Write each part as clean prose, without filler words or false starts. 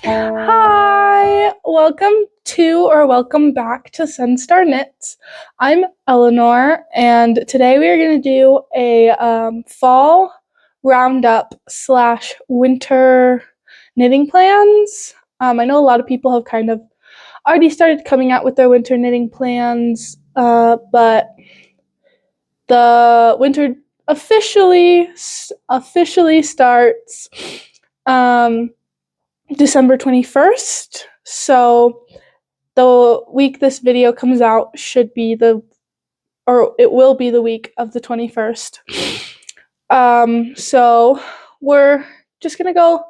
Hi, welcome back to Sunstar Knits. I'm Eleanor, and today we are going to do a fall roundup / winter knitting plans. I know a lot of people have kind of already started coming out with their winter knitting plans, but the winter officially starts December 21st. So the week this video comes out it will be the week of the 21st. So we're just gonna go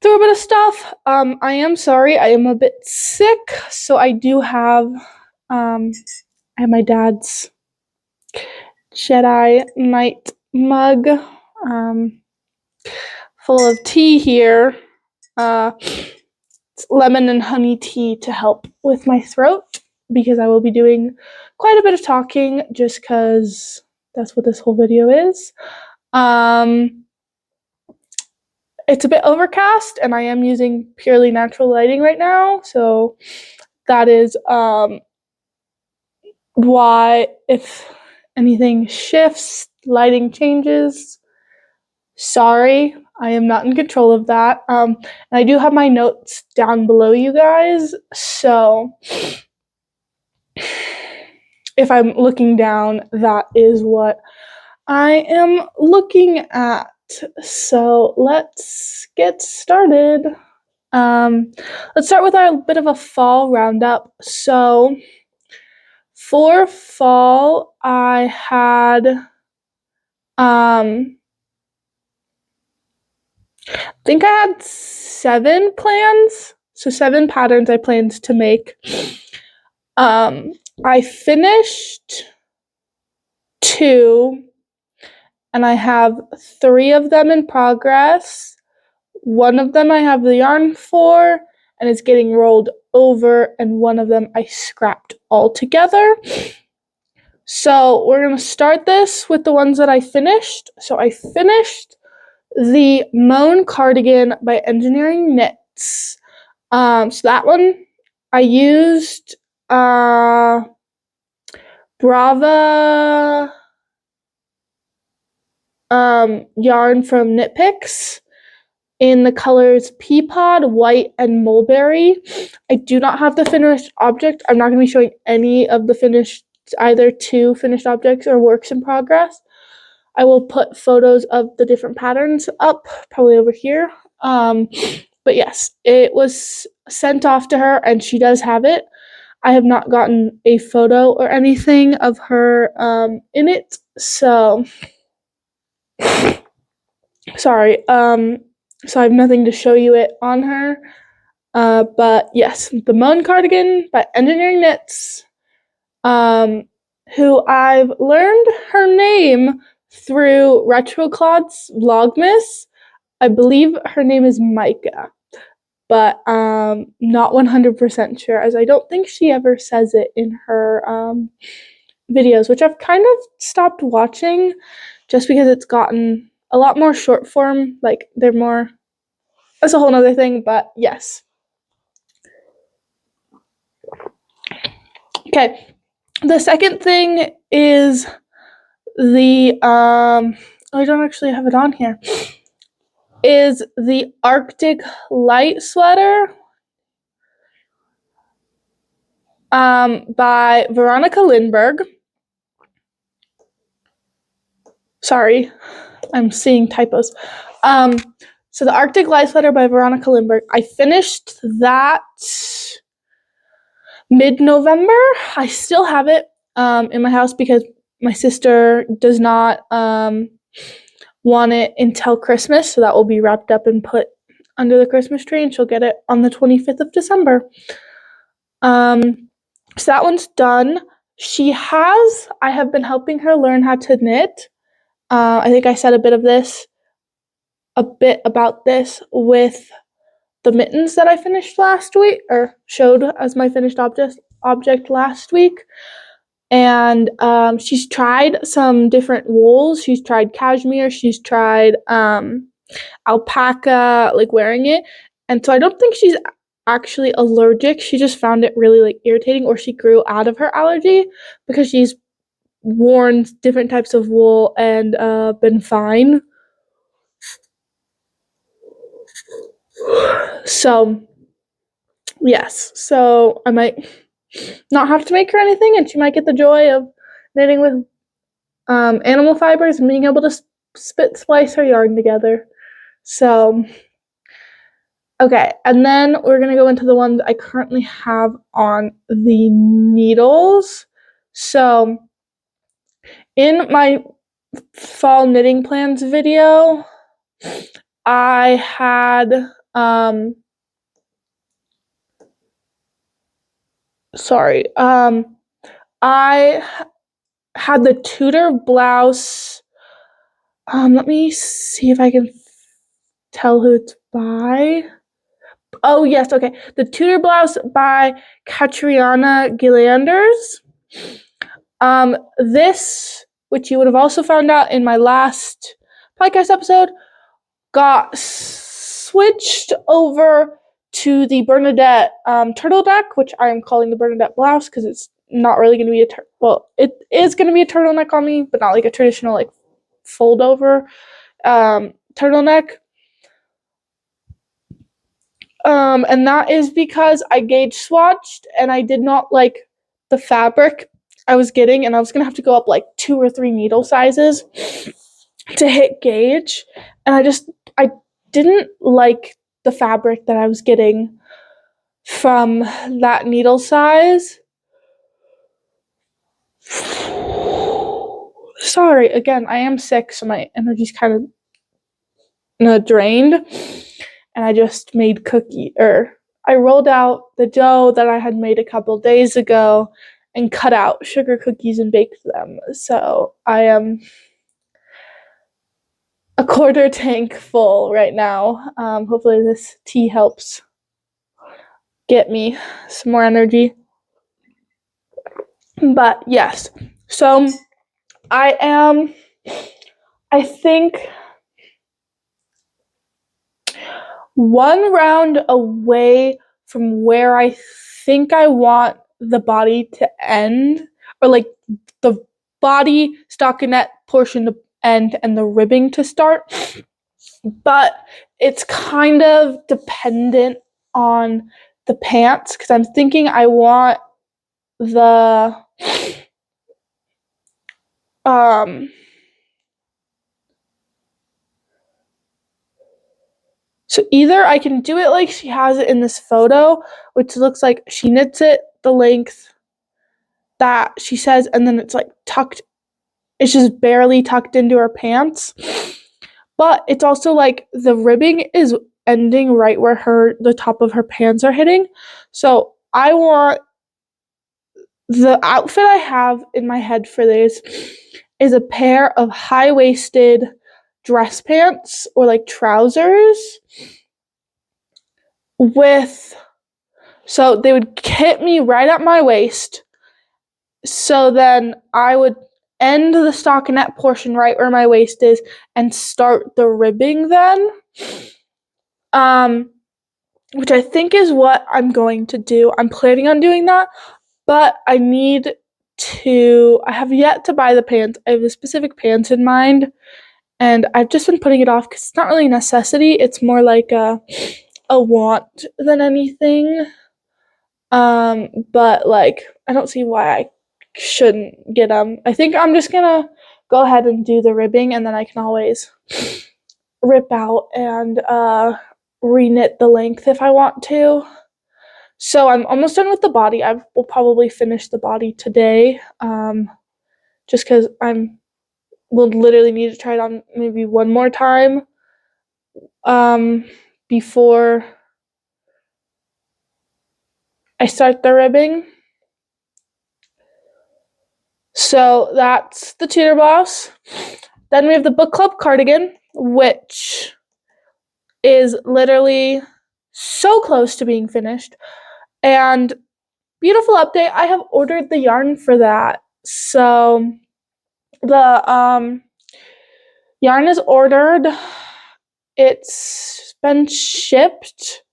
through a bit of stuff. I am sorry, I am a bit sick, so I do have I have my dad's Jedi Knight mug full of tea here. It's lemon and honey tea to help with my throat, because I will be doing quite a bit of talking just because that's what this whole video is. It's a bit overcast, and I am using purely natural lighting right now, so that is why, if anything shifts, lighting changes, sorry, I am not in control of that. And I do have my notes down below, you guys, so if I'm looking down, that is what I am looking at. So let's get started. Let's start with our bit of a fall roundup. So for fall, I had I think I had 7 plans, so 7 patterns I planned to make. I finished 2, and I have 3 of them in progress. 1 of them I have the yarn for, and it's getting rolled over, and 1 of them I scrapped altogether. So we're going to start this with the ones that I finished. So I finished the Moan Cardigan by Engineering Knits. So that one I used Brava yarn from Knit Picks in the colors Peapod, White, and Mulberry. I do not have the finished object. I'm not going to be showing any of the either 2 finished objects or works in progress. I will put photos of the different patterns up, probably over here. But yes, it was sent off to her, and she does have it. I have not gotten a photo or anything of her in it, so sorry. So I have nothing to show you it on her. But yes, the Moan Cardigan by Engineering Knits, who I've learned her name through RetroClod's Vlogmas. I believe her name is Micah, but not 100% sure, as I don't think she ever says it in her videos, which I've kind of stopped watching just because it's gotten a lot more short form, like they're more, that's a whole nother thing, but yes. Okay, the second thing is the, I don't actually have it on here, is the Arctic Light sweater by Veronica Lindberg. Sorry, I'm seeing typos. So the Arctic Light sweater by Veronica Lindberg, I finished that mid-November. I still have it in my house because my sister does not want it until Christmas, so that will be wrapped up and put under the Christmas tree, and she'll get it on the 25th of December. So that one's done. I have been helping her learn how to knit. I think I said a bit of this a bit about this with the mittens that I finished last week, or showed as my finished object last week. And she's tried some different wools. She's tried cashmere. She's tried alpaca, like wearing it. And so I don't think she's actually allergic. She just found it really like irritating, or she grew out of her allergy because she's worn different types of wool and been fine. So yes, so I might not have to make her anything, and she might get the joy of knitting with animal fibers and being able to spit splice her yarn together. So, okay, and then we're gonna go into the ones I currently have on the needles. So, in my fall knitting plans video, I had I had the Tudor blouse. Let me see if I can tell who it's by. Oh, yes, okay. The Tudor blouse by Catriona Gillanders. This, which you would have also found out in my last podcast episode, got switched over to the Bernadette turtleneck, which I am calling the Bernadette blouse because it's not really going to be it is going to be a turtleneck on me, but not like a traditional like fold over turtleneck. And that is because I gauge swatched and I did not like the fabric I was getting, and I was gonna have to go up like 2 or 3 needle sizes to hit gauge, and I didn't like the fabric that I was getting from that needle size. Sorry, again, I am sick, so my energy's kind of drained, and I just made I rolled out the dough that I had made a couple days ago and cut out sugar cookies and baked them. So I am a quarter tank full right now. Hopefully this tea helps get me some more energy. But yes, so I think, one round away from where I think I want the body to end, or like the body stockinette portion to end and the ribbing to start. But it's kind of dependent on the pants, because I'm thinking I want the so either I can do it like she has it in this photo, which looks like she knits it the length that she says, and then it's like tucked, it's just barely tucked into her pants. But it's also like the ribbing is ending right where the top of her pants are hitting. So I want the outfit I have in my head for this is a pair of high-waisted dress pants or like trousers so they would hit me right at my waist. So then I would end the stockinette portion right where my waist is and start the ribbing then. Which I think is what I'm going to do. I'm planning on doing that, but I have yet to buy the pants. I have a specific pants in mind, and I've just been putting it off because it's not really a necessity. It's more like a want than anything. But like, I don't see why I shouldn't get them. I think I'm just gonna go ahead and do the ribbing, and then I can always rip out and reknit the length if I want to. So I'm almost done with the body. I will probably finish the body today, just because will literally need to try it on maybe one more time before I start the ribbing. So that's the Tudor blouse. Then we have the book club cardigan, which is literally so close to being finished. And beautiful update, I have ordered the yarn for that. So the yarn is ordered. It's been shipped.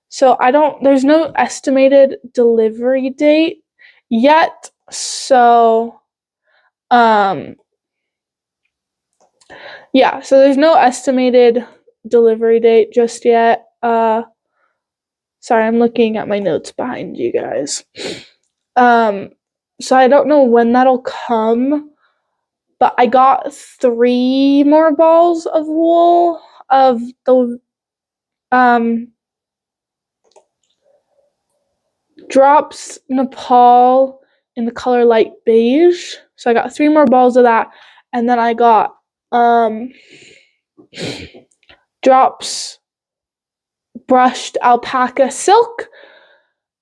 So there's no estimated delivery date yet. So yeah, so there's no estimated delivery date just yet. Sorry, I'm looking at my notes behind you guys. So I don't know when that'll come, but I got 3 more balls of wool of the Drops Nepal in the color light beige. So I got 3 more balls of that, and then I got Drops brushed alpaca silk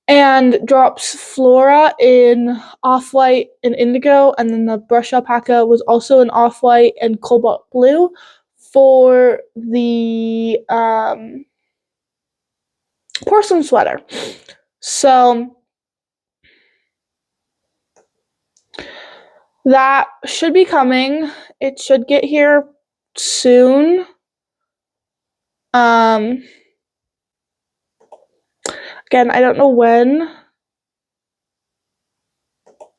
and Drops Flora in off-white and indigo, and then the brushed alpaca was also in off-white and cobalt blue for the porcelain sweater. So that should be coming. It should get here soon. Again, I don't know when.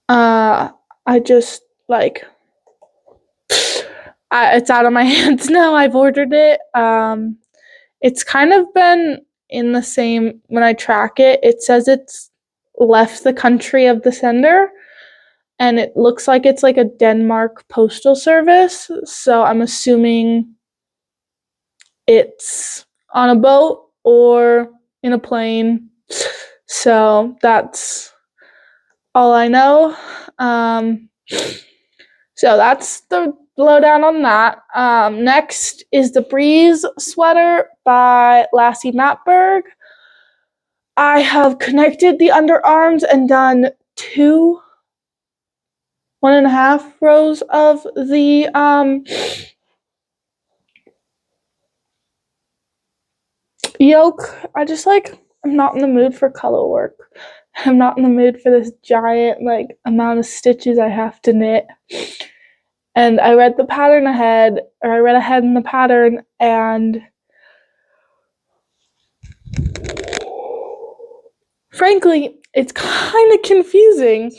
I just it's out of my hands now. I've ordered it. It's kind of been in the same, when I track it, it says it's left the country of the sender, and it looks like it's like a Denmark postal service. So I'm assuming it's on a boat or in a plane. So that's all I know. So that's the lowdown on that. Next is the Breeze sweater by Lassie Matberg. I have connected the underarms and done 1.5 rows of the yoke. I'm not in the mood for color work. I'm not in the mood for this giant amount of stitches I have to knit. And I read the pattern ahead, or I read ahead in the pattern, and frankly, it's kind of confusing.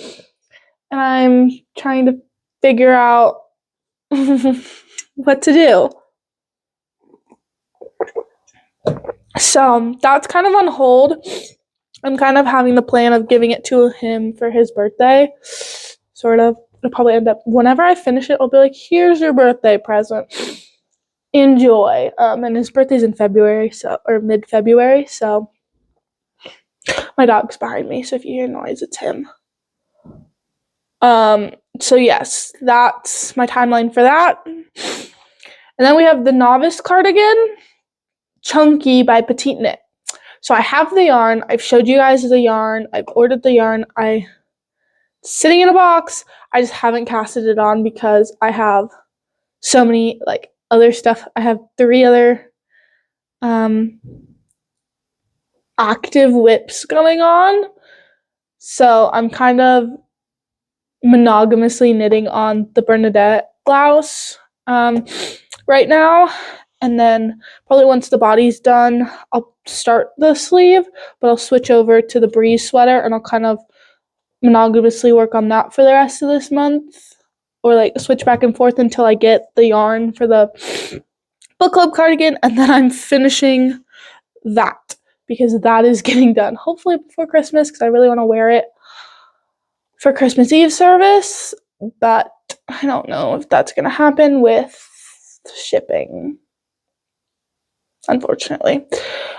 And I'm trying to figure out what to do. So that's kind of on hold. I'm kind of having the plan of giving it to him for his birthday. Sort of. It'll probably end up, whenever I finish it, I'll be like, here's your birthday present. Enjoy. And his birthday's in February, or mid-February, so my dog's behind me, so if you hear noise, it's him. So yes, that's my timeline for that. And then we have the Novice cardigan, Chunky by Petite Knit. So I have the yarn. I've showed you guys the yarn. I've ordered the yarn. It's sitting in a box. I just haven't casted it on because I have so many other stuff. I have 3 other active whips going on. So I'm kind of monogamously knitting on the Bernadette blouse right now. And then probably once the body's done, I'll start the sleeve, but I'll switch over to the Breeze sweater, and I'll kind of monogamously work on that for the rest of this month, or switch back and forth until I get the yarn for the book club cardigan, and then I'm finishing that because that is getting done hopefully before Christmas, because I really want to wear it for Christmas Eve service, but I don't know if that's going to happen with shipping, unfortunately.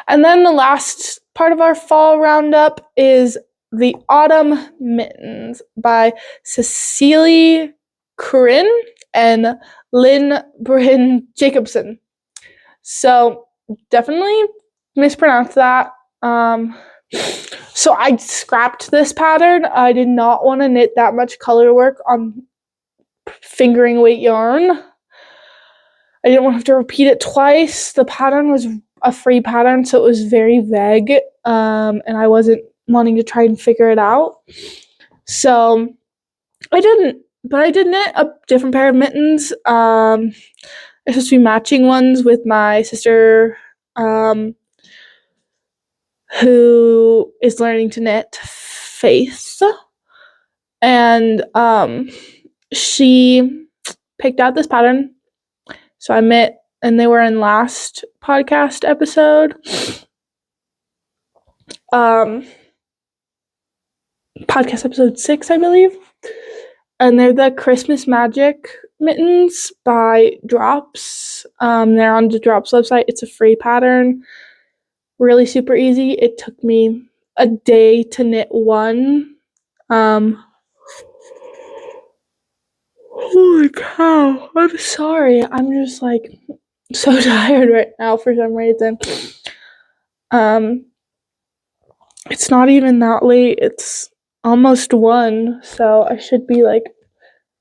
And then the last part of our fall roundup is the Autumn Mittens by Cecily Corinne and Lynn Bryn Jacobson. So definitely mispronounced that. So I scrapped this pattern. I did not want to knit that much color work on fingering weight yarn. I didn't want to have to repeat it twice. The pattern was a free pattern, so it was very vague, and I wasn't wanting to try and figure it out. So I didn't, but I did knit a different pair of mittens. They're supposed to be matching ones with my sister, who is learning to knit, Faith, and she picked out this pattern. So I met, and they were in last podcast episode. Podcast episode 6, I believe. And they're the Christmas Magic mittens by Drops. They're on the Drops website. It's a free pattern. Really super easy. It took me a day to knit one. Holy cow. I'm sorry. I'm just like so tired right now for some reason. It's not even that late. It's almost 1, so I should be like,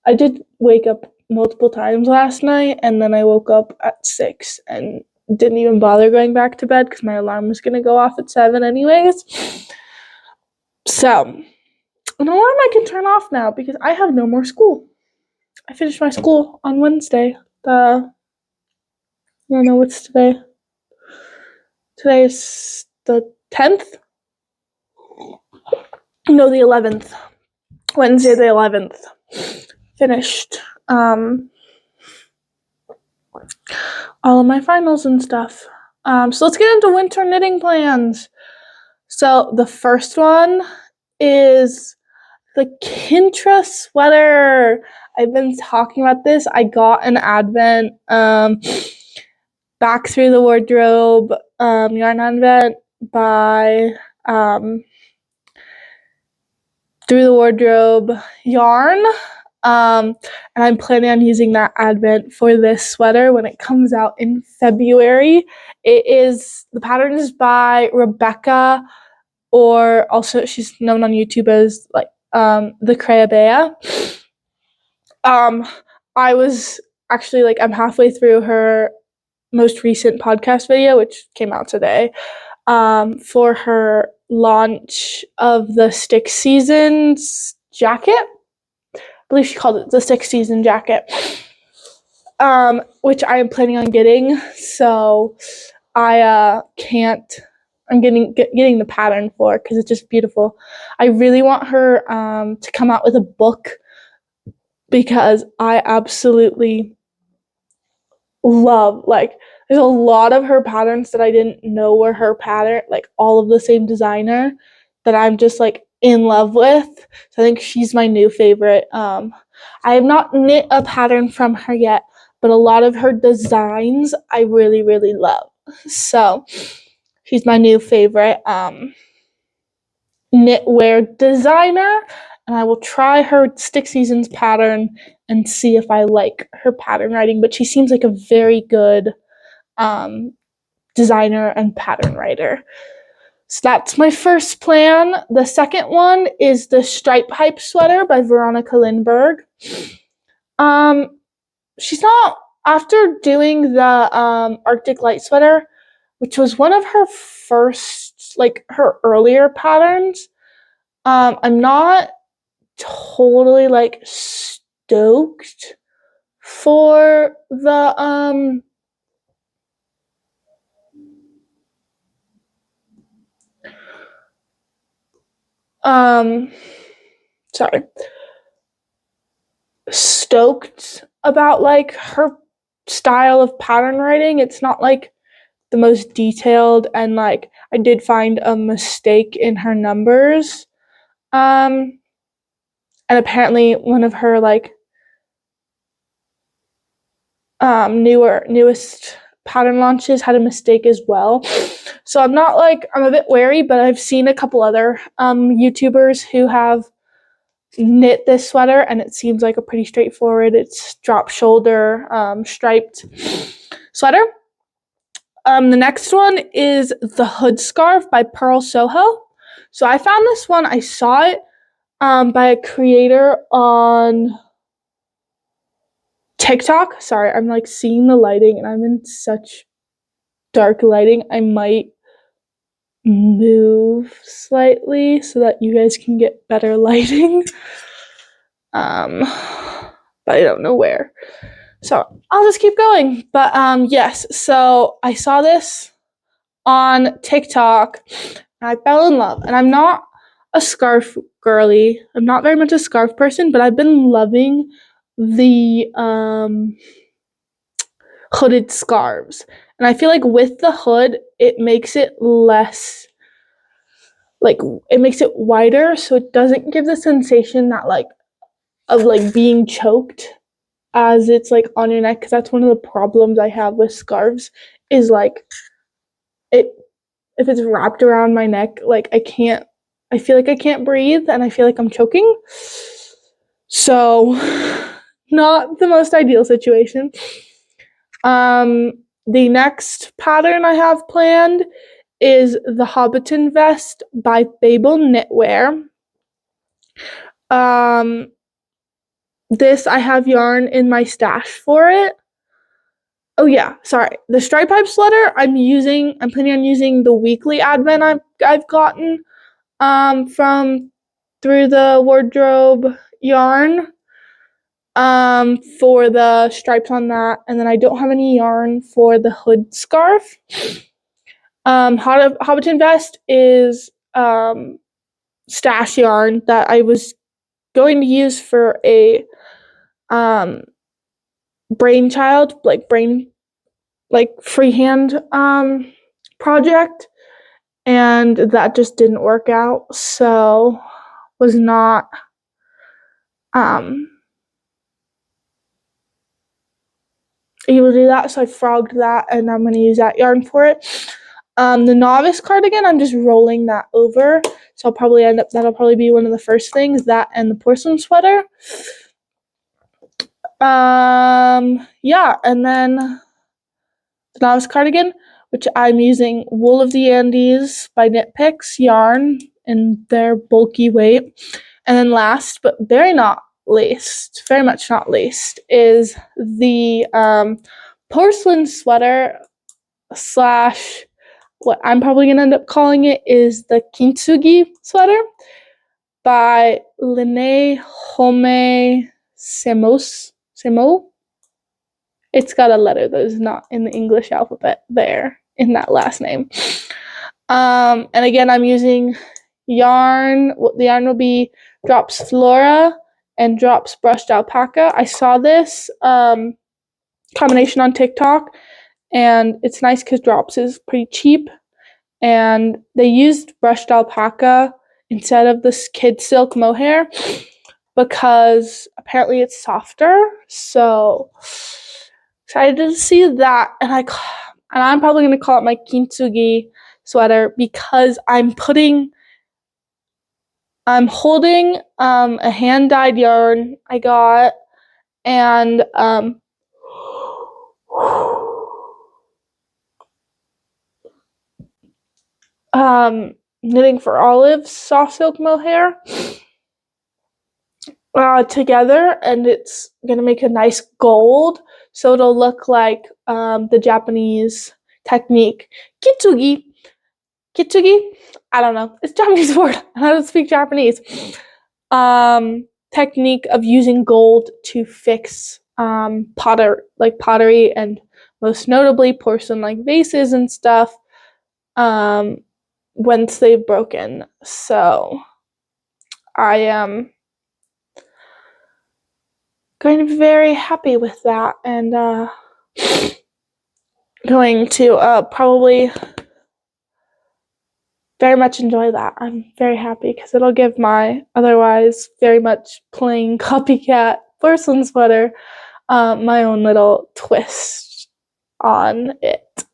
I did wake up multiple times last night, and then I woke up at 6 and didn't even bother going back to bed because my alarm was going to go off at 7 anyways. So, an alarm I can turn off now because I have no more school. I finished my school on Wednesday. I don't know what's today. Today is the 10th? No, the 11th. Wednesday the 11th. Finished all of my finals and stuff. So let's get into winter knitting plans. So the first one is the Kintra sweater. I've been talking about this. I got an Advent Back Through the Wardrobe yarn advent by Through the Wardrobe yarn. And I'm planning on using that advent for this sweater when it comes out in February. The pattern is by Rebecca, or also she's known on YouTube as like the Creabea. I was actually like, I'm halfway through her most recent podcast video, which came out today, for her launch of the Stick Seasons jacket. I believe she called it the Stick Season jacket, which I am planning on getting. So I'm getting the pattern for because it's just beautiful. I really want her to come out with a book because I absolutely love, like, there's a lot of her patterns that I didn't know were her pattern, like all of the same designer, that I'm just like in love with. So I think she's my new favorite. I have not knit a pattern from her yet, but a lot of her designs I really, really love. So she's my new favorite knitwear designer, and I will try her Stick Seasons pattern and see if I like her pattern writing. But she seems like a very good designer and pattern writer. So that's my first plan. The second one is the Stripe Hype sweater by Veronica Lindberg. She's not, after doing the Arctic Light sweater, which was one of her first, like her earlier patterns, I'm not totally like stoked for the stoked about like her style of pattern writing. It's not like the most detailed, and like I did find a mistake in her numbers. And apparently one of her like newest pattern launches had a mistake as well. So I'm a bit wary, but I've seen a couple other YouTubers who have knit this sweater, and it seems like a pretty straightforward, it's drop shoulder striped sweater. The next one is the Hood Scarf by Pearl Soho. So I found this one, I saw it by a creator on TikTok. Sorry, I'm like seeing the lighting and I'm in such dark lighting, I might move slightly so that you guys can get better lighting. But I don't know where. So I'll just keep going. But yes, so I saw this on TikTok and I fell in love. And I'm not a scarf girly. I'm not very much a scarf person, but I've been loving the hooded scarves. And I feel like with the hood, it makes it less, like, it makes it wider, so it doesn't give the sensation that, like, of, like, being choked as it's, like, on your neck, because that's one of the problems I have with scarves, is, like, it, if it's wrapped around my neck, like, I feel like I can't breathe, and I feel like I'm choking. So, not the most ideal situation. The next pattern I have planned is the Hobbiton vest by Fable Knitwear. This, I have yarn in my stash for it. Oh yeah, sorry. The stripe pipe sweater I'm planning on using the weekly advent I've gotten from through the wardrobe yarn for the stripes on that, and then I don't have any yarn for the hood scarf. Hobbiton vest is stash yarn that I was going to use for a brainchild, freehand project, and that just didn't work out, so was not able to do that, so I frogged that, and I'm going to use that yarn for it. The novice cardigan, I'm just rolling that over, so that'll probably be one of the first things, that and the porcelain sweater. Yeah, and then the novice cardigan, which I'm using Wool of the Andes by Knit Picks yarn in their bulky weight. And then last, but very much not least, is the porcelain sweater / what I'm probably going to end up calling it is the kintsugi sweater by Lene Home Semo. It's got a letter that is not in the English alphabet there in that last name. And again, I'm using yarn. The yarn will be Drops Flora and Drops Brushed Alpaca. I saw this combination on TikTok, and it's nice because Drops is pretty cheap, and they used Brushed Alpaca instead of this kid silk mohair because apparently it's softer. So excited to see that, and I'm probably going to call it my kintsugi sweater because I'm holding a hand-dyed yarn I got, and Knitting for Olives soft silk mohair together, and it's gonna make a nice gold, so it'll look like the Japanese technique kitsugi. I don't know. It's a Japanese word. I don't speak Japanese. Technique of using gold to fix pottery, and most notably porcelain vases and stuff once they've broken. So I am going to be very happy with that, and going to probably very much enjoy that. I'm very happy because it'll give my otherwise very much plain copycat porcelain sweater my own little twist on it.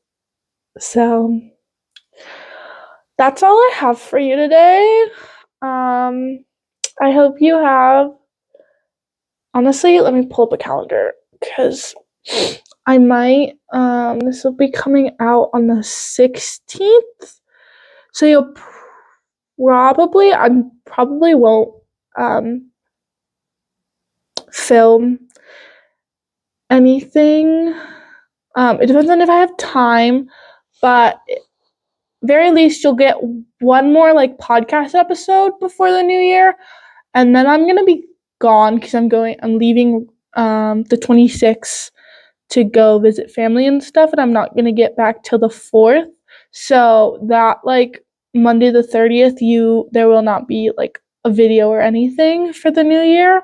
So that's all I have for you today. I hope you have, honestly, let me pull up a calendar because I might, this will be coming out on the 16th. So I probably won't film anything. It depends on if I have time, but very least you'll get one more like podcast episode before the new year, and then I'm gonna be gone because I'm leaving the 26th to go visit family and stuff, and I'm not gonna get back till the 4th. So that like Monday the 30th, there will not be like a video or anything for the new year.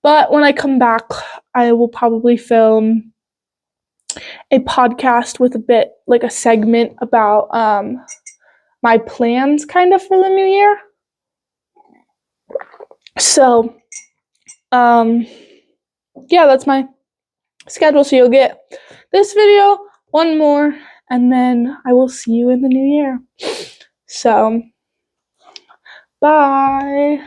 But when I come back, I will probably film a podcast with a bit like a segment about my plans kind of for the new year. So yeah, that's my schedule. So you'll get this video, one more, and then I will see you in the new year. So bye.